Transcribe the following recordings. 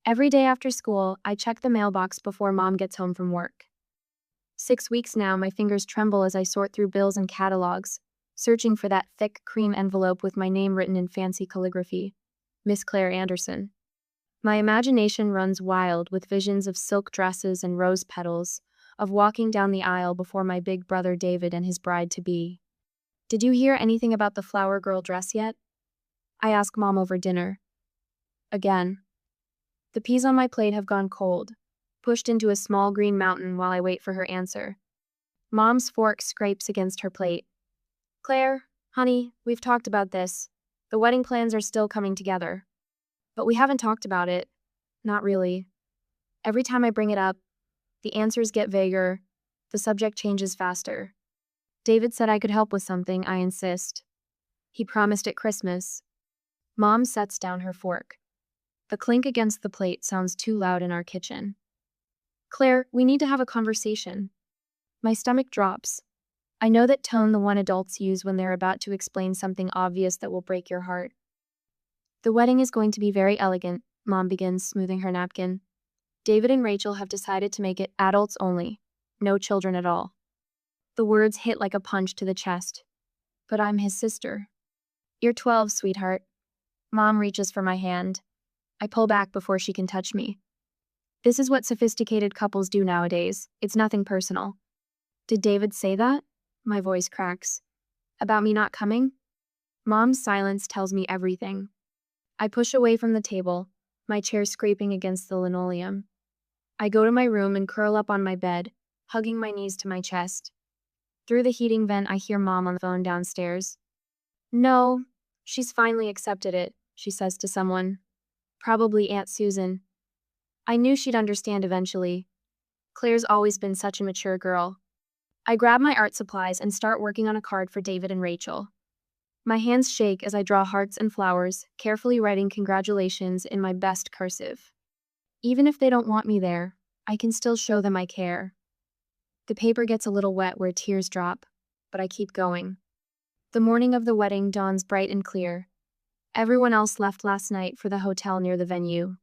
Every day after school, I check the mailbox before Mom gets home from work. 6 weeks now, my fingers tremble as I sort through bills and catalogs, searching for that thick cream envelope with my name written in fancy calligraphy, Miss Claire Anderson. My imagination runs wild with visions of silk dresses and rose petals, of walking down the aisle before my big brother David and his bride-to-be. Did you hear anything about the flower girl dress yet? I ask Mom over dinner. Again. The peas on my plate have gone cold, pushed into a small green mountain while I wait for her answer. Mom's fork scrapes against her plate. Claire, honey, we've talked about this. The wedding plans are still coming together. But we haven't talked about it. Not really. Every time I bring it up, the answers get vaguer, the subject changes faster. David said I could help with something, I insist. He promised at Christmas. Mom sets down her fork. The clink against the plate sounds too loud in our kitchen. Claire, we need to have a conversation. My stomach drops. I know that tone the one adults use when they're about to explain something obvious that will break your heart. The wedding is going to be very elegant, Mom begins, smoothing her napkin. David and Rachel have decided to make it adults only, no children at all. The words hit like a punch to the chest. But I'm his sister. You're 12, sweetheart. Mom reaches for my hand. I pull back before she can touch me. This is what sophisticated couples do nowadays. It's nothing personal. Did David say that? My voice cracks. About me not coming? Mom's silence tells me everything. I push away from the table, my chair scraping against the linoleum. I go to my room and curl up on my bed, hugging my knees to my chest. Through the heating vent, I hear Mom on the phone downstairs. No, she's finally accepted it, she says to someone. Probably Aunt Susan. I knew she'd understand eventually. Claire's always been such a mature girl. I grab my art supplies and start working on a card for David and Rachel. My hands shake as I draw hearts and flowers, carefully writing congratulations in my best cursive. Even if they don't want me there, I can still show them I care. The paper gets a little wet where tears drop, but I keep going. The morning of the wedding dawns bright and clear. Everyone else left last night for the hotel near the venue.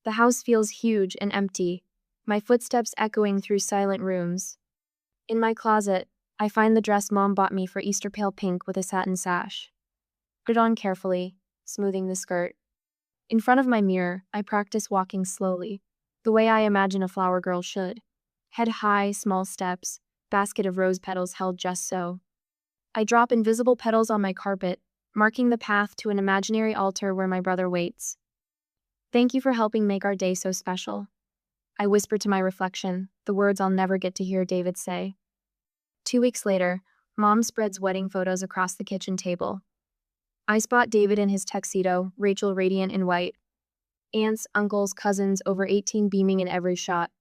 The house feels huge and empty, my footsteps echoing through silent rooms. In my closet, I find the dress Mom bought me for Easter pale pink with a satin sash. Put it on carefully, smoothing the skirt. In front of my mirror, I practice walking slowly, the way I imagine a flower girl should. Head high, small steps, basket of rose petals held just so. I drop invisible petals on my carpet, marking the path to an imaginary altar where my brother waits. Thank you for helping make our day so special. I whisper to my reflection, the words I'll never get to hear David say. 2 weeks later, Mom spreads wedding photos across the kitchen table. I spot David in his tuxedo, Rachel radiant in white. Aunts, uncles, cousins, over 18 beaming in every shot.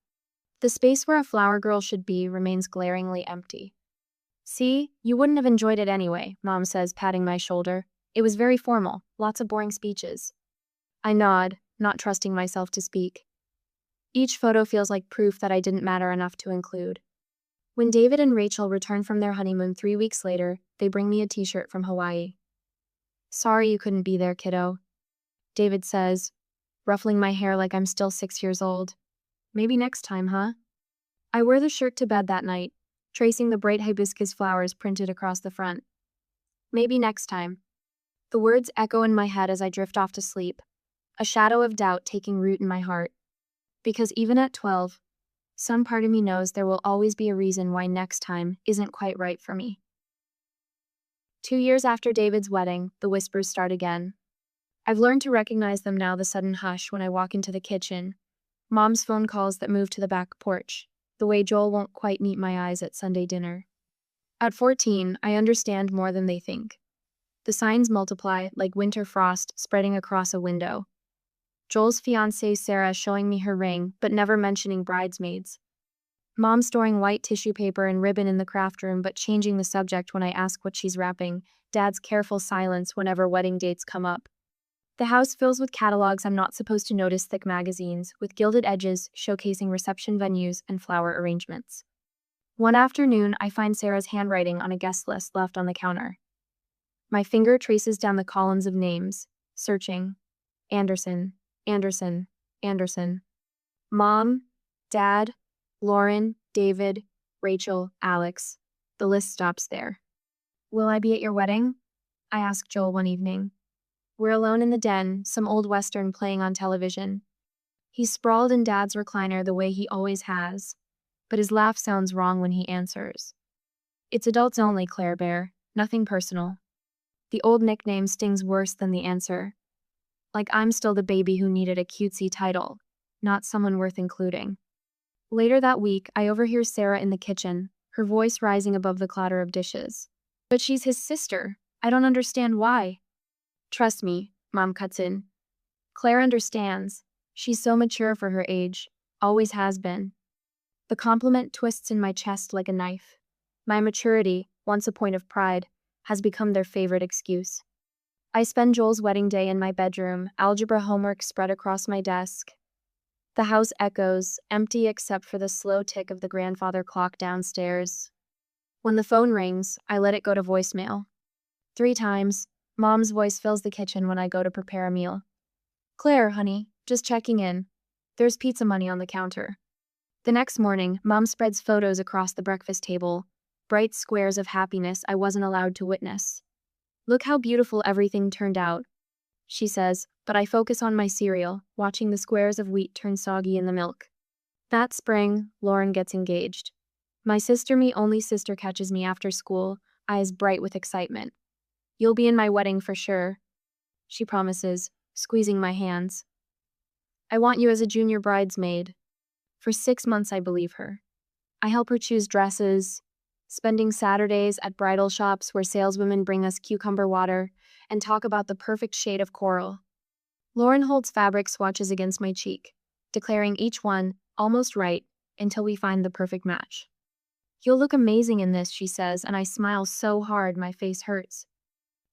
The space where a flower girl should be remains glaringly empty. See, you wouldn't have enjoyed it anyway, Mom says, patting my shoulder. It was very formal, lots of boring speeches. I nod, not trusting myself to speak. Each photo feels like proof that I didn't matter enough to include. When David and Rachel return from their honeymoon 3 weeks later, they bring me a t-shirt from Hawaii. Sorry you couldn't be there, kiddo, David says, ruffling my hair like I'm still 6 years old. Maybe next time, huh? I wear the shirt to bed that night, tracing the bright hibiscus flowers printed across the front. Maybe next time. The words echo in my head as I drift off to sleep, a shadow of doubt taking root in my heart. Because even at 12, some part of me knows there will always be a reason why next time isn't quite right for me. 2 years after David's wedding, the whispers start again. I've learned to recognize them now, the sudden hush when I walk into the kitchen, Mom's phone calls that move to the back porch, the way Joel won't quite meet my eyes at Sunday dinner. At 14, I understand more than they think. The signs multiply like winter frost spreading across a window. Joel's fiancée Sarah showing me her ring, but never mentioning bridesmaids. Mom storing white tissue paper and ribbon in the craft room but changing the subject when I ask what she's wrapping. Dad's careful silence whenever wedding dates come up. The house fills with catalogs I'm not supposed to notice, thick magazines, with gilded edges showcasing reception venues and flower arrangements. One afternoon, I find Sarah's handwriting on a guest list left on the counter. My finger traces down the columns of names, searching. Anderson, Anderson, Anderson. Mom, Dad, Lauren, David, Rachel, Alex. The list stops there. Will I be at your wedding? I asked Joel one evening. We're alone in the den, some old western playing on television. He's sprawled in Dad's recliner the way he always has, but his laugh sounds wrong when he answers. It's adults only, Claire Bear, nothing personal. The old nickname stings worse than the answer. Like I'm still the baby who needed a cutesy title, not someone worth including. Later that week, I overhear Sarah in the kitchen, her voice rising above the clatter of dishes. But she's his sister. I don't understand why. Trust me, Mom cuts in. Claire understands. She's so mature for her age. Always has been. The compliment twists in my chest like a knife. My maturity, once a point of pride, has become their favorite excuse. I spend Joel's wedding day in my bedroom, algebra homework spread across my desk. The house echoes, empty except for the slow tick of the grandfather clock downstairs. When the phone rings, I let it go to voicemail. 3 times, Mom's voice fills the kitchen when I go to prepare a meal. Claire, honey, just checking in. There's pizza money on the counter. The next morning, Mom spreads photos across the breakfast table, bright squares of happiness I wasn't allowed to witness. Look how beautiful everything turned out, she says, but I focus on my cereal, watching the squares of wheat turn soggy in the milk. That spring, Lauren gets engaged. My only sister catches me after school, eyes bright with excitement. You'll be in my wedding for sure, she promises, squeezing my hands. I want you as a junior bridesmaid. For 6 months I believe her. I help her choose dresses, spending Saturdays at bridal shops where saleswomen bring us cucumber water and talk about the perfect shade of coral. Lauren holds fabric swatches against my cheek, declaring each one almost right until we find the perfect match. You'll look amazing in this, she says, and I smile so hard my face hurts.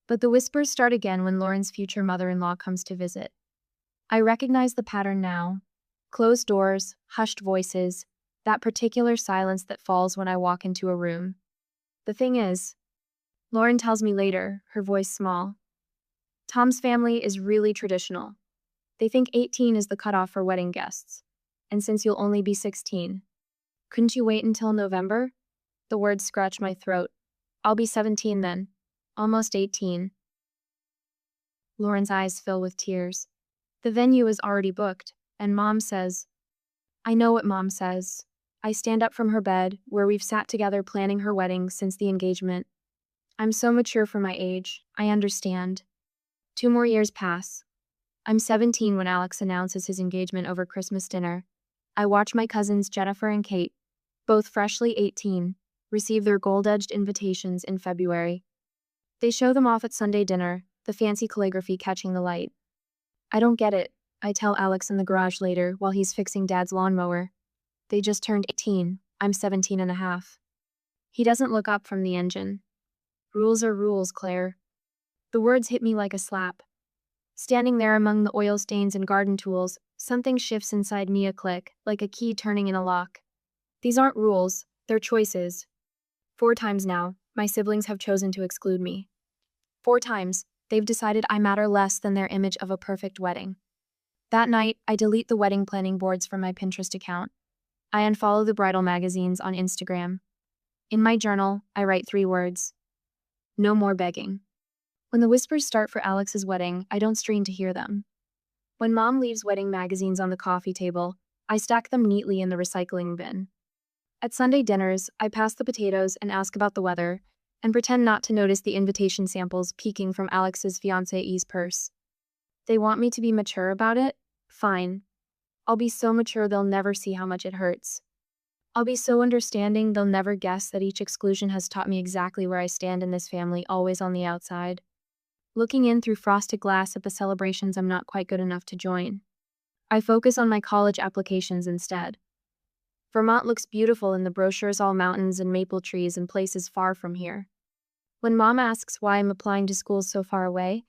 But the whispers start again when Lauren's future mother-in-law comes to visit. I recognize the pattern now. Closed doors, hushed voices, that particular silence that falls when I walk into a room. The thing is, Lauren tells me later, her voice small, Tom's family is really traditional. They think 18 is the cutoff for wedding guests. And since you'll only be 16, couldn't you wait until November? The words scratch my throat. I'll be 17 then. Almost 18. Lauren's eyes fill with tears. The venue is already booked, and Mom says, I know what Mom says. I stand up from her bed, where we've sat together planning her wedding since the engagement. I'm so mature for my age. I understand. 2 more years pass. I'm 17 when Alex announces his engagement over Christmas dinner. I watch my cousins Jennifer and Kate, both freshly 18, receive their gold-edged invitations in February. They show them off at Sunday dinner, the fancy calligraphy catching the light. I don't get it, I tell Alex in the garage later while he's fixing Dad's lawnmower. They just turned 18, I'm 17 and a half. He doesn't look up from the engine. Rules are rules, Claire. The words hit me like a slap. Standing there among the oil stains and garden tools, something shifts inside me a click, like a key turning in a lock. These aren't rules, they're choices. 4 times now, my siblings have chosen to exclude me. 4 times, they've decided I matter less than their image of a perfect wedding. That night, I delete the wedding planning boards from my Pinterest account. I unfollow the bridal magazines on Instagram. In my journal, I write 3 words. No more begging. When the whispers start for Alex's wedding, I don't strain to hear them. When Mom leaves wedding magazines on the coffee table, I stack them neatly in the recycling bin. At Sunday dinners, I pass the potatoes and ask about the weather, and pretend not to notice the invitation samples peeking from Alex's fiancée's purse. They want me to be mature about it? Fine. I'll be so mature they'll never see how much it hurts. I'll be so understanding they'll never guess that each exclusion has taught me exactly where I stand in this family, always on the outside. Looking in through frosted glass at the celebrations I'm not quite good enough to join. I focus on my college applications instead. Vermont looks beautiful in the brochures, all mountains and maple trees and places far from here. When Mom asks why I'm applying to schools so far away,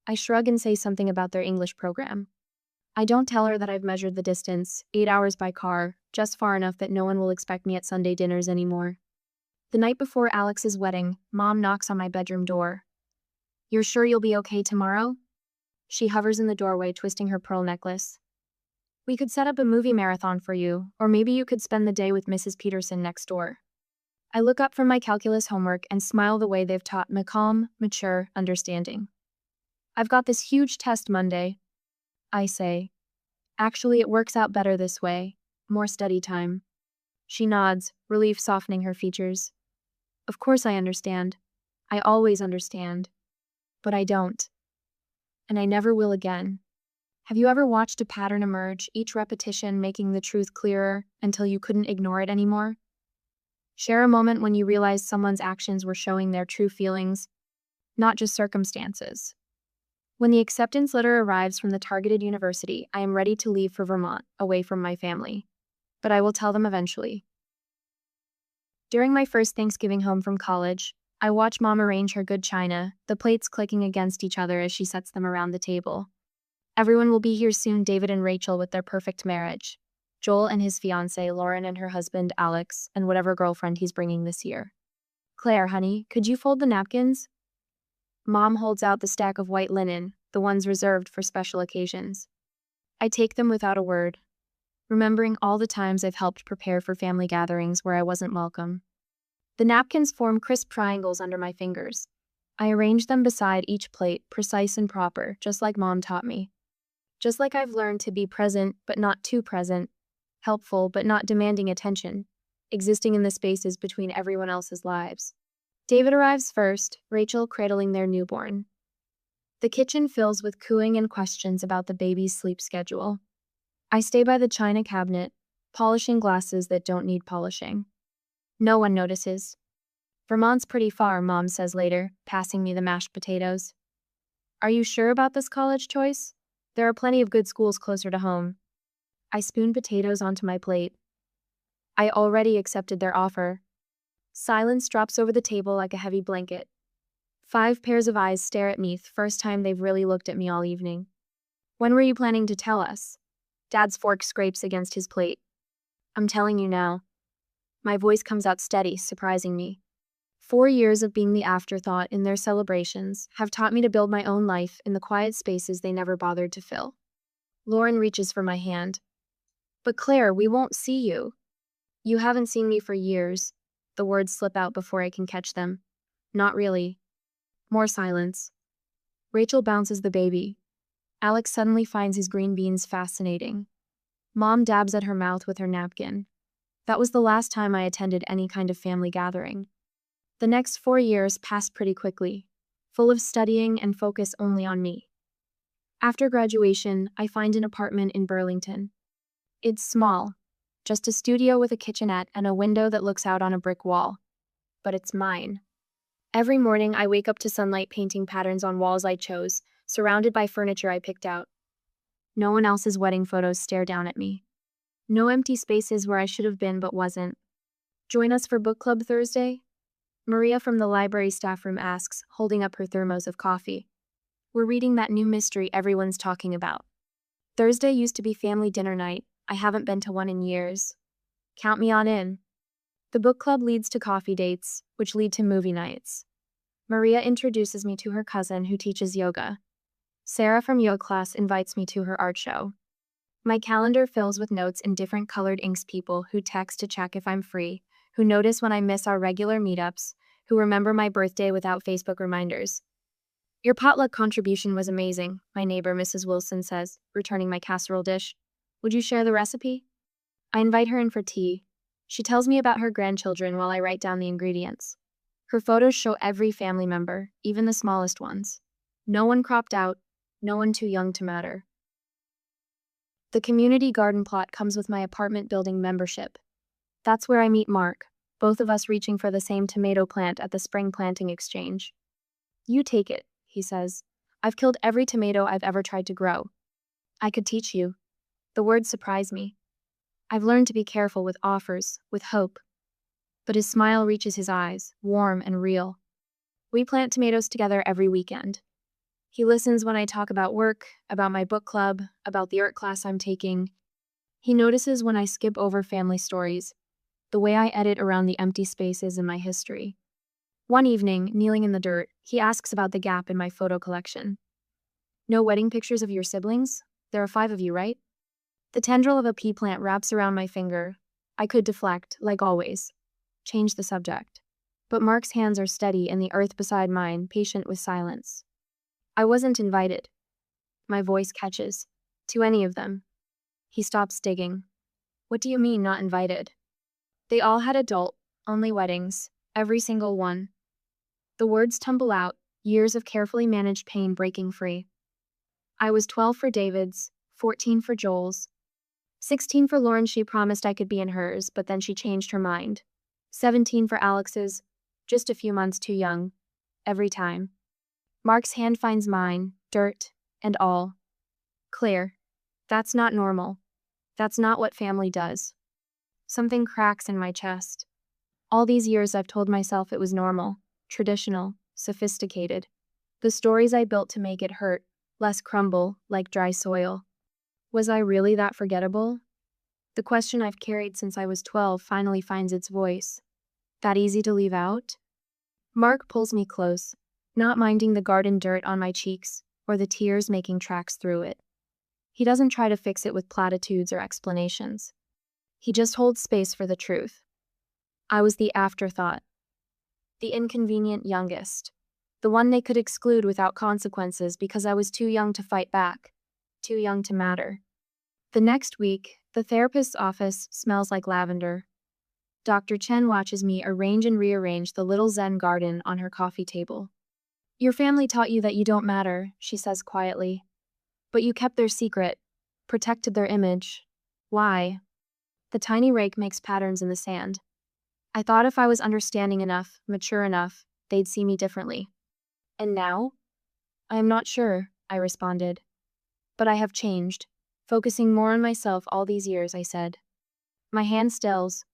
I shrug and say something about their English program. I don't tell her that I've measured the distance, 8 hours by car, just far enough that no one will expect me at Sunday dinners anymore. The night before Alex's wedding, Mom knocks on my bedroom door. You're sure you'll be okay tomorrow? She hovers in the doorway, twisting her pearl necklace. We could set up a movie marathon for you, or maybe you could spend the day with Mrs. Peterson next door. I look up from my calculus homework and smile the way they've taught me calm, mature understanding. I've got this huge test Monday, I say. Actually, it works out better this way. More study time. She nods, relief softening her features. Of course I understand. I always understand. But I don't. And I never will again. Have you ever watched a pattern emerge, each repetition making the truth clearer until you couldn't ignore it anymore? Share a moment when you realized someone's actions were showing their true feelings, not just circumstances. When the acceptance letter arrives from the targeted university, I am ready to leave for Vermont, away from my family. But I will tell them eventually. During my first Thanksgiving home from college, I watch Mom arrange her good china, the plates clicking against each other as she sets them around the table. Everyone will be here soon, David and Rachel with their perfect marriage. Joel and his fiancée, Lauren, and her husband, Alex, and whatever girlfriend he's bringing this year. Claire, honey, could you fold the napkins? Mom holds out the stack of white linen, the ones reserved for special occasions. I take them without a word, remembering all the times I've helped prepare for family gatherings where I wasn't welcome. The napkins form crisp triangles under my fingers. I arrange them beside each plate, precise and proper, just like Mom taught me. Just like I've learned to be present, but not too present, helpful, but not demanding attention, existing in the spaces between everyone else's lives. David arrives first, Rachel cradling their newborn. The kitchen fills with cooing and questions about the baby's sleep schedule. I stay by the china cabinet, polishing glasses that don't need polishing. No one notices. Vermont's pretty far, Mom says later, passing me the mashed potatoes. Are you sure about this college choice? There are plenty of good schools closer to home. I spoon potatoes onto my plate. I already accepted their offer. Silence drops over the table like a heavy blanket. 5 pairs of eyes stare at me, the first time they've really looked at me all evening. When were you planning to tell us? Dad's fork scrapes against his plate. I'm telling you now. My voice comes out steady, surprising me. 4 years of being the afterthought in their celebrations have taught me to build my own life in the quiet spaces they never bothered to fill. Lauren reaches for my hand. But Claire, we won't see you. You haven't seen me for years. The words slip out before I can catch them. Not really. More silence. Rachel bounces the baby. Alex suddenly finds his green beans fascinating. Mom dabs at her mouth with her napkin. That was the last time I attended any kind of family gathering. The next 4 years passed pretty quickly, full of studying and focus only on me. After graduation, I find an apartment in Burlington. It's small, just a studio with a kitchenette and a window that looks out on a brick wall. But it's mine. Every morning, I wake up to sunlight painting patterns on walls I chose, surrounded by furniture I picked out. No one else's wedding photos stare down at me. No empty spaces where I should have been but wasn't. Join us for book club Thursday? Maria from the library staff room asks, holding up her thermos of coffee. We're reading that new mystery everyone's talking about. Thursday used to be family dinner night. I haven't been to one in years. Count me on in. The book club leads to coffee dates, which lead to movie nights. Maria introduces me to her cousin who teaches yoga. Sarah from yoga class invites me to her art show. My calendar fills with notes in different colored inks, people who text to check if I'm free, who notice when I miss our regular meetups, who remember my birthday without Facebook reminders. Your potluck contribution was amazing, my neighbor Mrs. Wilson says, returning my casserole dish. Would you share the recipe? I invite her in for tea. She tells me about her grandchildren while I write down the ingredients. Her photos show every family member, even the smallest ones. No one cropped out, no one too young to matter. The community garden plot comes with my apartment building membership. That's where I meet Mark, both of us reaching for the same tomato plant at the spring planting exchange. You take it, he says. I've killed every tomato I've ever tried to grow. I could teach you. The words surprise me. I've learned to be careful with offers, with hope. But his smile reaches his eyes, warm and real. We plant tomatoes together every weekend. He listens when I talk about work, about my book club, about the art class I'm taking. He notices when I skip over family stories, the way I edit around the empty spaces in my history. One evening, kneeling in the dirt, he asks about the gap in my photo collection. No wedding pictures of your siblings? There are 5 of you, right? The tendril of a pea plant wraps around my finger. I could deflect, like always. Change the subject. But Mark's hands are steady and the earth beside mine, patient with silence. I wasn't invited. My voice catches. To any of them. He stops digging. What do you mean, not invited? They all had adult-only weddings, every single one. The words tumble out, years of carefully managed pain breaking free. I was 12 for David's, 14 for Joel's, 16 for Lauren. She promised I could be in hers, but then she changed her mind. 17 for Alex's, just a few months too young. Every time. Mark's hand finds mine, dirt and all. Claire, that's not normal. That's not what family does. Something cracks in my chest. All these years I've told myself it was normal, traditional, sophisticated. The stories I built to make it hurt, less crumble, like dry soil. Was I really that forgettable? The question I've carried since I was 12 finally finds its voice. That easy to leave out? Mark pulls me close, not minding the garden dirt on my cheeks, or the tears making tracks through it. He doesn't try to fix it with platitudes or explanations. He just holds space for the truth. I was the afterthought. The inconvenient youngest. The one they could exclude without consequences because I was too young to fight back. Too young to matter. The next week, the therapist's office smells like lavender. Dr. Chen watches me arrange and rearrange the little Zen garden on her coffee table. Your family taught you that you don't matter, she says quietly. But you kept their secret, protected their image. Why? The tiny rake makes patterns in the sand. I thought if I was understanding enough, mature enough, they'd see me differently. And now? I am not sure, I responded. But I have changed, focusing more on myself all these years, I said. My hand stills.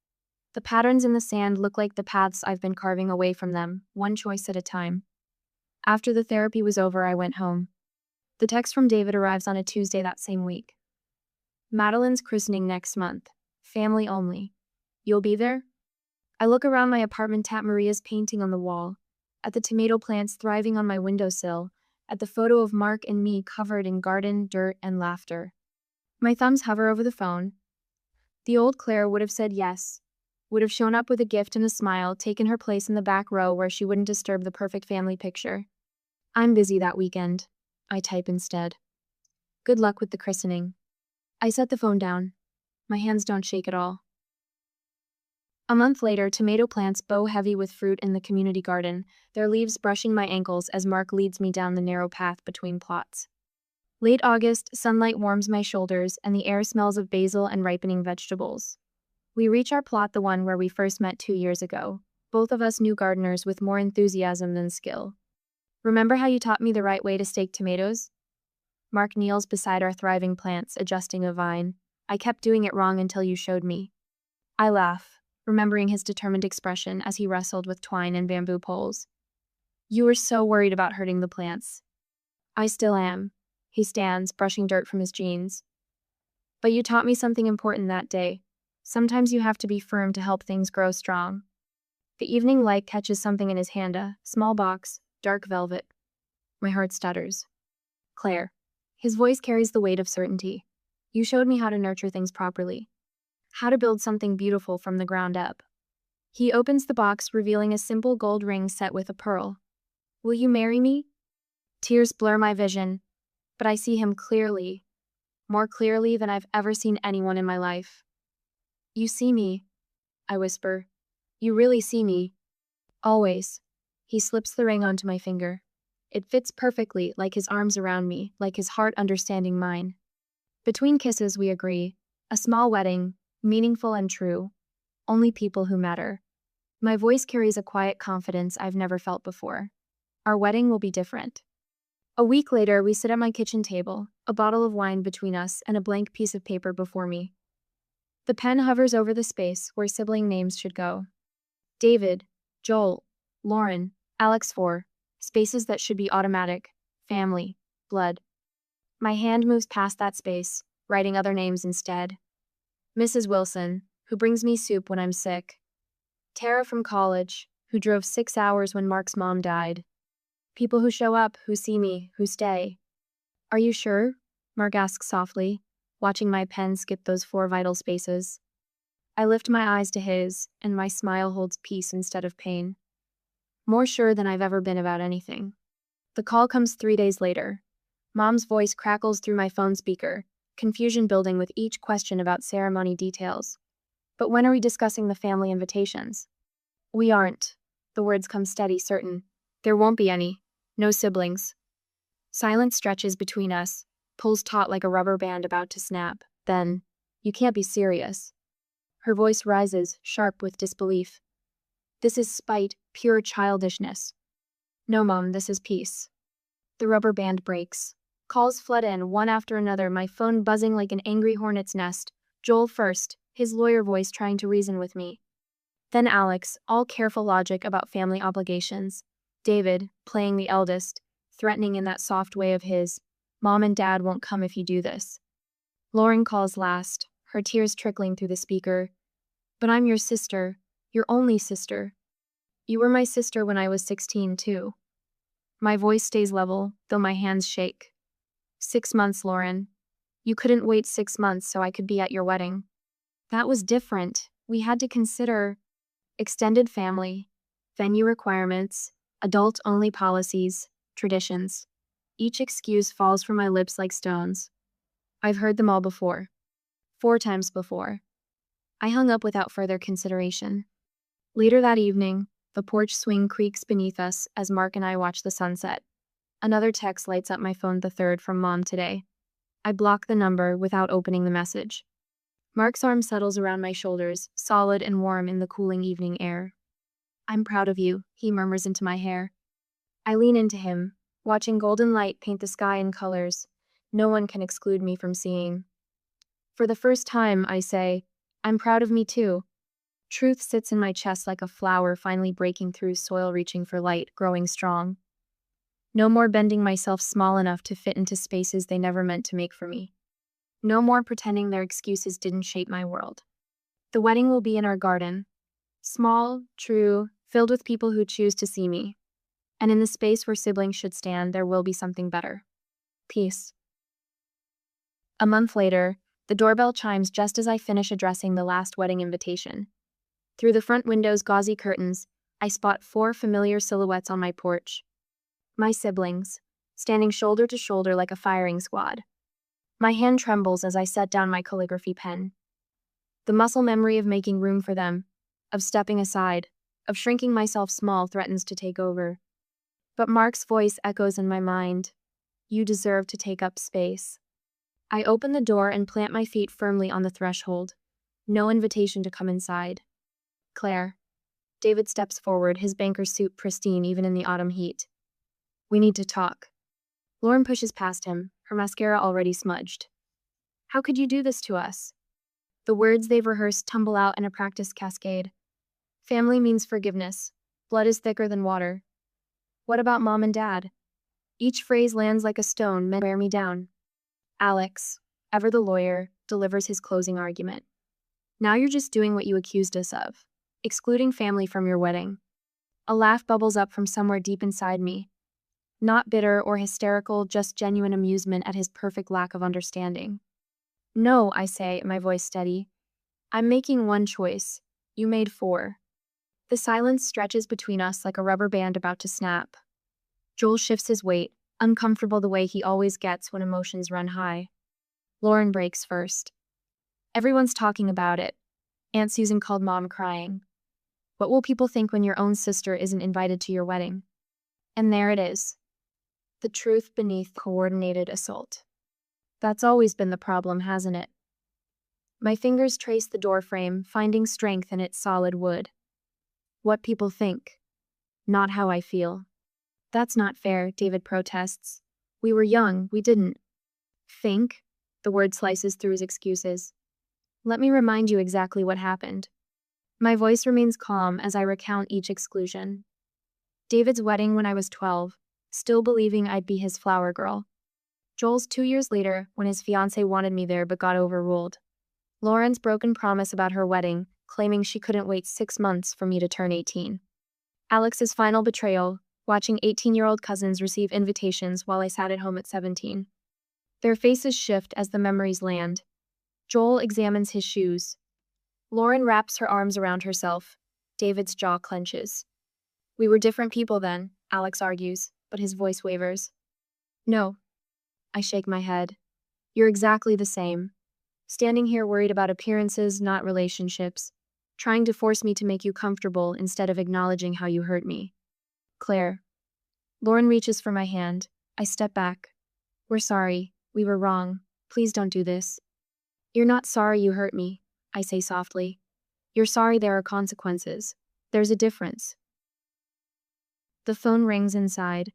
The patterns in the sand look like the paths I've been carving away from them, one choice at a time. After the therapy was over, I went home. The text from David arrives on a Tuesday that same week. Madeline's christening next month. Family only. You'll be there? I look around my apartment at Maria's painting on the wall, at the tomato plants thriving on my windowsill, at the photo of Mark and me covered in garden, dirt, and laughter. My thumbs hover over the phone. The old Claire would have said yes, would have shown up with a gift and a smile, taken her place in the back row where she wouldn't disturb the perfect family picture. I'm busy that weekend, I type instead. Good luck with the christening. I set the phone down. My hands don't shake at all. A month later, tomato plants bow heavy with fruit in the community garden, their leaves brushing my ankles as Mark leads me down the narrow path between plots. Late August, sunlight warms my shoulders, and the air smells of basil and ripening vegetables. We reach our plot, the one where we first met 2 years ago, both of us new gardeners with more enthusiasm than skill. Remember how you taught me the right way to stake tomatoes? Mark kneels beside our thriving plants, adjusting a vine. I kept doing it wrong until you showed me. I laugh, remembering his determined expression as he wrestled with twine and bamboo poles. You were so worried about hurting the plants. I still am. He stands, brushing dirt from his jeans. But you taught me something important that day. Sometimes you have to be firm to help things grow strong. The evening light catches something in his hand, a small box, dark velvet. My heart stutters. Claire. His voice carries the weight of certainty. You showed me how to nurture things properly. How to build something beautiful from the ground up. He opens the box, revealing a simple gold ring set with a pearl. Will you marry me? Tears blur my vision, but I see him clearly, more clearly than I've ever seen anyone in my life. You see me, I whisper. You really see me. Always. He slips the ring onto my finger. It fits perfectly, like his arms around me, like his heart understanding mine. Between kisses, we agree. A small wedding, meaningful and true. Only people who matter. My voice carries a quiet confidence I've never felt before. Our wedding will be different. A week later, we sit at my kitchen table, a bottle of wine between us and a blank piece of paper before me. The pen hovers over the space where sibling names should go. David, Joel, Lauren, Alex 4, spaces that should be automatic, family, blood. My hand moves past that space, writing other names instead. Mrs. Wilson, who brings me soup when I'm sick. Tara from college, who drove 6 hours when Mark's mom died. People who show up, who see me, who stay. Are you sure? Mark asks softly. watching my pen skip those four vital spaces. I lift my eyes to his, and my smile holds peace instead of pain. More sure than I've ever been about anything. The call comes 3 days later. Mom's voice crackles through my phone speaker, confusion building with each question about ceremony details. But when are we discussing the family invitations? We aren't. The words come steady, certain. There won't be any. No siblings. Silence stretches between us, pulls taut like a rubber band about to snap. Then, you can't be serious. Her voice rises, sharp with disbelief. This is spite, pure childishness. No, Mom, this is peace. The rubber band breaks. Calls flood in, one after another, my phone buzzing like an angry hornet's nest. Joel first, his lawyer voice trying to reason with me. Then Alex, all careful logic about family obligations. David, playing the eldest, threatening in that soft way of his. Mom and Dad won't come if you do this. Lauren calls last, her tears trickling through the speaker. But I'm your sister, your only sister. You were my sister when I was 16, too. My voice stays level, though my hands shake. 6 months, Lauren. You couldn't wait 6 months so I could be at your wedding. That was different. We had to consider extended family, venue requirements, adult-only policies, traditions. Each excuse falls from my lips like stones. I've heard them all before. 4 times before. I hung up without further consideration. Later that evening, the porch swing creaks beneath us as Mark and I watch the sunset. Another text lights up my phone, the third from Mom today. I block the number without opening the message. Mark's arm settles around my shoulders, solid and warm in the cooling evening air. I'm proud of you, he murmurs into my hair. I lean into him, watching golden light paint the sky in colors no one can exclude me from seeing. For the first time, I say, I'm proud of me too. Truth sits in my chest like a flower finally breaking through soil, reaching for light, growing strong. No more bending myself small enough to fit into spaces they never meant to make for me. No more pretending their excuses didn't shape my world. The wedding will be in our garden. Small, true, filled with people who choose to see me. And in the space where siblings should stand, there will be something better. Peace. A month later, the doorbell chimes just as I finish addressing the last wedding invitation. Through the front window's gauzy curtains, I spot 4 familiar silhouettes on my porch. My siblings, standing shoulder to shoulder like a firing squad. My hand trembles as I set down my calligraphy pen. The muscle memory of making room for them, of stepping aside, of shrinking myself small threatens to take over. But Mark's voice echoes in my mind. You deserve to take up space. I open the door and plant my feet firmly on the threshold. No invitation to come inside. Claire. David steps forward, his banker suit pristine even in the autumn heat. We need to talk. Lauren pushes past him, her mascara already smudged. How could you do this to us? The words they've rehearsed tumble out in a practiced cascade. Family means forgiveness. Blood is thicker than water. What about Mom and Dad? Each phrase lands like a stone meant to wear me down. Alex, ever the lawyer, delivers his closing argument. Now you're just doing what you accused us of. Excluding family from your wedding. A laugh bubbles up from somewhere deep inside me. Not bitter or hysterical, just genuine amusement at his perfect lack of understanding. No, I say, my voice steady. I'm making one choice. You made 4. The silence stretches between us like a rubber band about to snap. Joel shifts his weight, uncomfortable the way he always gets when emotions run high. Lauren breaks first. Everyone's talking about it. Aunt Susan called Mom crying. What will people think when your own sister isn't invited to your wedding? And there it is. The truth beneath coordinated assault. That's always been the problem, hasn't it? My fingers trace the doorframe, finding strength in its solid wood. What people think, not how I feel. That's not fair, David protests. We were young, we didn't think. The word slices through his excuses. Let me remind you exactly what happened. My voice remains calm as I recount each exclusion. David's wedding when I was 12, still believing I'd be his flower girl. Joel's 2 years later when his fiancée wanted me there but got overruled. Lauren's broken promise about her wedding, claiming she couldn't wait 6 months for me to turn 18. Alex's final betrayal, watching 18-year-old cousins receive invitations while I sat at home at 17. Their faces shift as the memories land, Joel examines his shoes. Lauren wraps her arms around herself. David's jaw clenches. We were different people then, Alex argues, but his voice wavers. No. I shake my head. You're exactly the same. Standing here worried about appearances, not relationships. Trying to force me to make you comfortable instead of acknowledging how you hurt me. Claire. Lauren reaches for my hand. I step back. We're sorry. We were wrong. Please don't do this. You're not sorry you hurt me, I say softly. You're sorry there are consequences. There's a difference. The phone rings inside.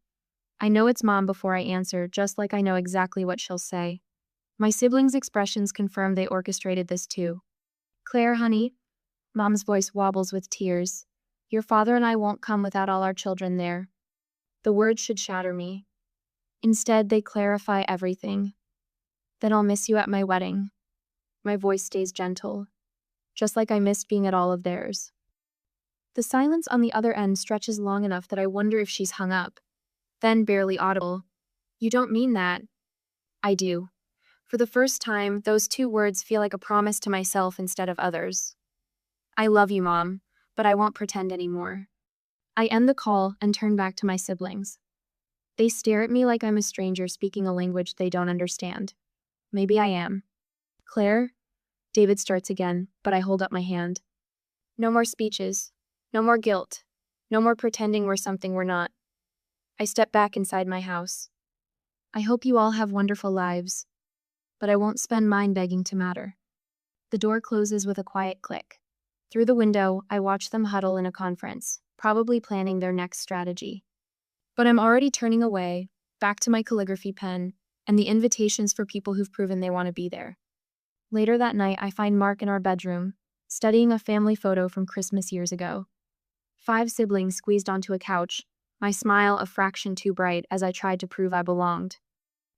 I know it's Mom before I answer, just like I know exactly what she'll say. My siblings' expressions confirm they orchestrated this too. Claire, honey. Mom's voice wobbles with tears. Your father and I won't come without all our children there. The words should shatter me. Instead, they clarify everything. Then I'll miss you at my wedding. My voice stays gentle, just like I missed being at all of theirs. The silence on the other end stretches long enough that I wonder if she's hung up. Then, barely audible, you don't mean that. I do. For the first time, those two words feel like a promise to myself instead of others. I love you, Mom, but I won't pretend anymore. I end the call and turn back to my siblings. They stare at me like I'm a stranger speaking a language they don't understand. Maybe I am. Claire? David starts again, but I hold up my hand. No more speeches. No more guilt. No more pretending we're something we're not. I step back inside my house. I hope you all have wonderful lives, but I won't spend mine begging to matter. The door closes with a quiet click. Through the window, I watch them huddle in a conference, probably planning their next strategy. But I'm already turning away, back to my calligraphy pen, and the invitations for people who've proven they want to be there. Later that night, I find Mark in our bedroom, studying a family photo from Christmas years ago. 5 siblings squeezed onto a couch, my smile a fraction too bright as I tried to prove I belonged.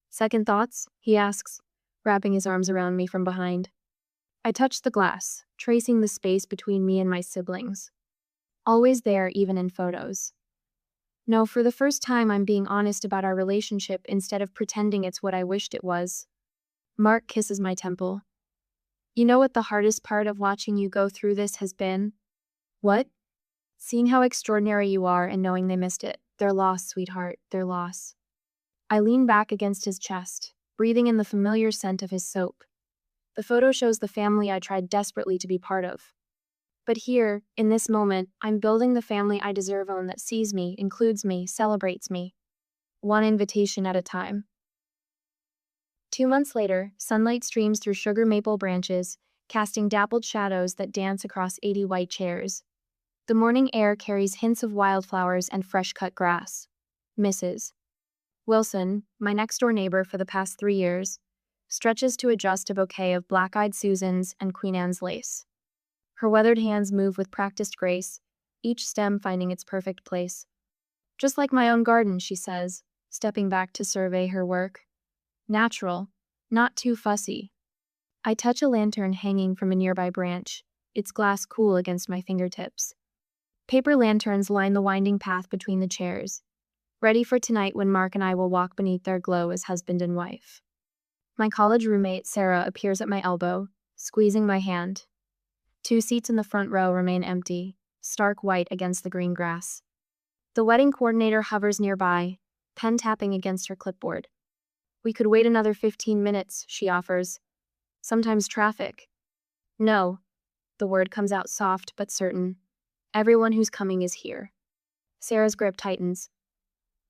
Second thoughts? He asks, wrapping his arms around me from behind. I touch the glass, tracing the space between me and my siblings. Always there, even in photos. No, for the first time I'm being honest about our relationship instead of pretending it's what I wished it was. Mark kisses my temple. You know what the hardest part of watching you go through this has been? What? Seeing how extraordinary you are and knowing they missed it. Their loss, sweetheart, their loss. I lean back against his chest, breathing in the familiar scent of his soap. The photo shows the family I tried desperately to be part of. But here, in this moment, I'm building the family I deserve on that sees me, includes me, celebrates me. One invitation at a time. 2 months later, sunlight streams through sugar maple branches, casting dappled shadows that dance across 80 white chairs. The morning air carries hints of wildflowers and fresh-cut grass. Mrs. Wilson, my next-door neighbor for the past 3 years, stretches to adjust a bouquet of black-eyed Susans and Queen Anne's lace. Her weathered hands move with practiced grace, each stem finding its perfect place. Just like my own garden, she says, stepping back to survey her work. Natural, not too fussy. I touch a lantern hanging from a nearby branch, its glass cool against my fingertips. Paper lanterns line the winding path between the chairs, ready for tonight when Mark and I will walk beneath their glow as husband and wife. My college roommate, Sarah, appears at my elbow, squeezing my hand. 2 seats in the front row remain empty, stark white against the green grass. The wedding coordinator hovers nearby, pen tapping against her clipboard. We could wait another 15 minutes, she offers. Sometimes traffic. No. The word comes out soft but certain. Everyone who's coming is here. Sarah's grip tightens.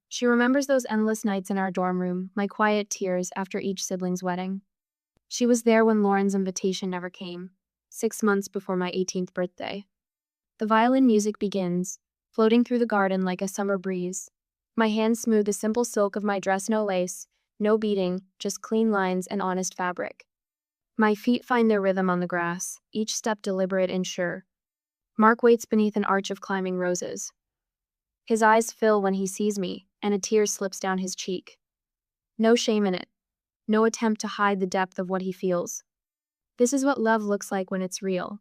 She remembers those endless nights in our dorm room, my quiet tears after each sibling's wedding. She was there when Lauren's invitation never came, 6 months before my 18th birthday. The violin music begins, floating through the garden like a summer breeze. My hands smooth the simple silk of my dress, no lace, no beading, just clean lines and honest fabric. My feet find their rhythm on the grass, each step deliberate and sure. Mark waits beneath an arch of climbing roses. His eyes fill when he sees me, and a tear slips down his cheek. No shame in it. No attempt to hide the depth of what he feels. This is what love looks like when it's real.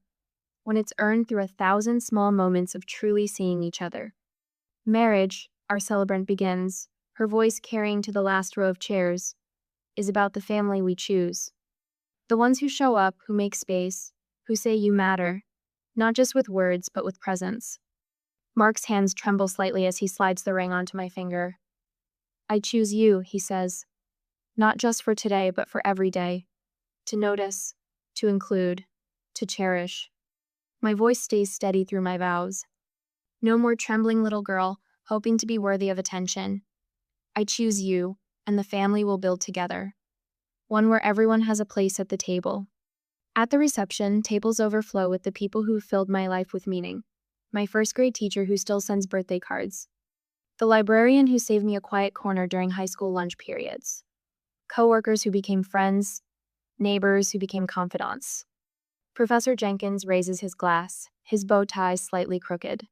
When it's earned through 1,000 small moments of truly seeing each other. Marriage, our celebrant begins, her voice carrying to the last row of chairs, is about the family we choose. The ones who show up, who make space, who say you matter, not just with words, but with presence. Mark's hands tremble slightly as he slides the ring onto my finger. I choose you, he says. Not just for today, but for every day. To notice, to include, to cherish. My voice stays steady through my vows. No more trembling little girl, hoping to be worthy of attention. I choose you, and the family will build together. One where everyone has a place at the table. At the reception, tables overflow with the people who filled my life with meaning. My first grade teacher who still sends birthday cards. The librarian who saved me a quiet corner during high school lunch periods. Coworkers who became friends. Neighbors who became confidants. Professor Jenkins raises his glass, his bow tie slightly crooked.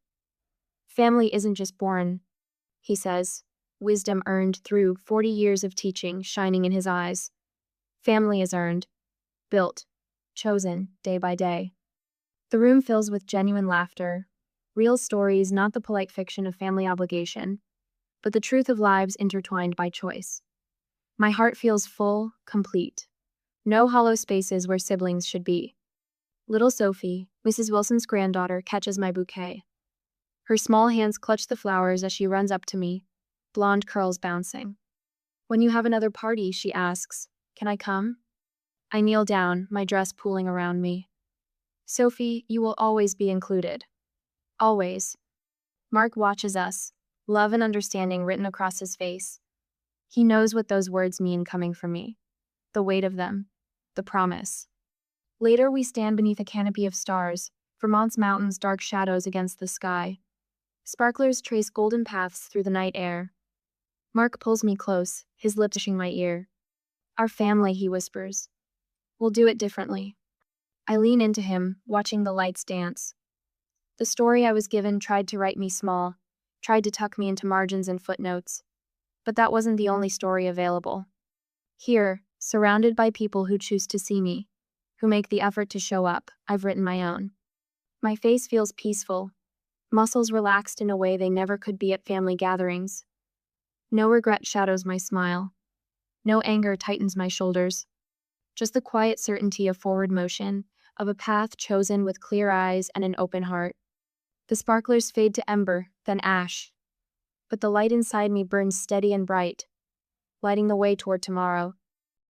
Family isn't just born, he says, wisdom earned through 40 years of teaching shining in his eyes. Family is earned, built, chosen, day by day. The room fills with genuine laughter, real stories, not the polite fiction of family obligation, but the truth of lives intertwined by choice. My heart feels full, complete. No hollow spaces where siblings should be. Little Sophie, Mrs. Wilson's granddaughter, catches my bouquet. Her small hands clutch the flowers as she runs up to me, blonde curls bouncing. When you have another party, she asks, can I come? I kneel down, my dress pooling around me. Sophie, you will always be included. Always. Mark watches us, love and understanding written across his face. He knows what those words mean coming from me. The weight of them. The promise. Later we stand beneath a canopy of stars, Vermont's mountains dark shadows against the sky. Sparklers trace golden paths through the night air. Mark pulls me close, his lips touching my ear. Our family, he whispers. We'll do it differently. I lean into him, watching the lights dance. The story I was given tried to write me small, tried to tuck me into margins and footnotes. But that wasn't the only story available. Here, surrounded by people who choose to see me, who make the effort to show up, I've written my own. My face feels peaceful, muscles relaxed in a way they never could be at family gatherings. No regret shadows my smile. No anger tightens my shoulders. Just the quiet certainty of forward motion, of a path chosen with clear eyes and an open heart. The sparklers fade to ember, then ash. But the light inside me burns steady and bright, lighting the way toward tomorrow.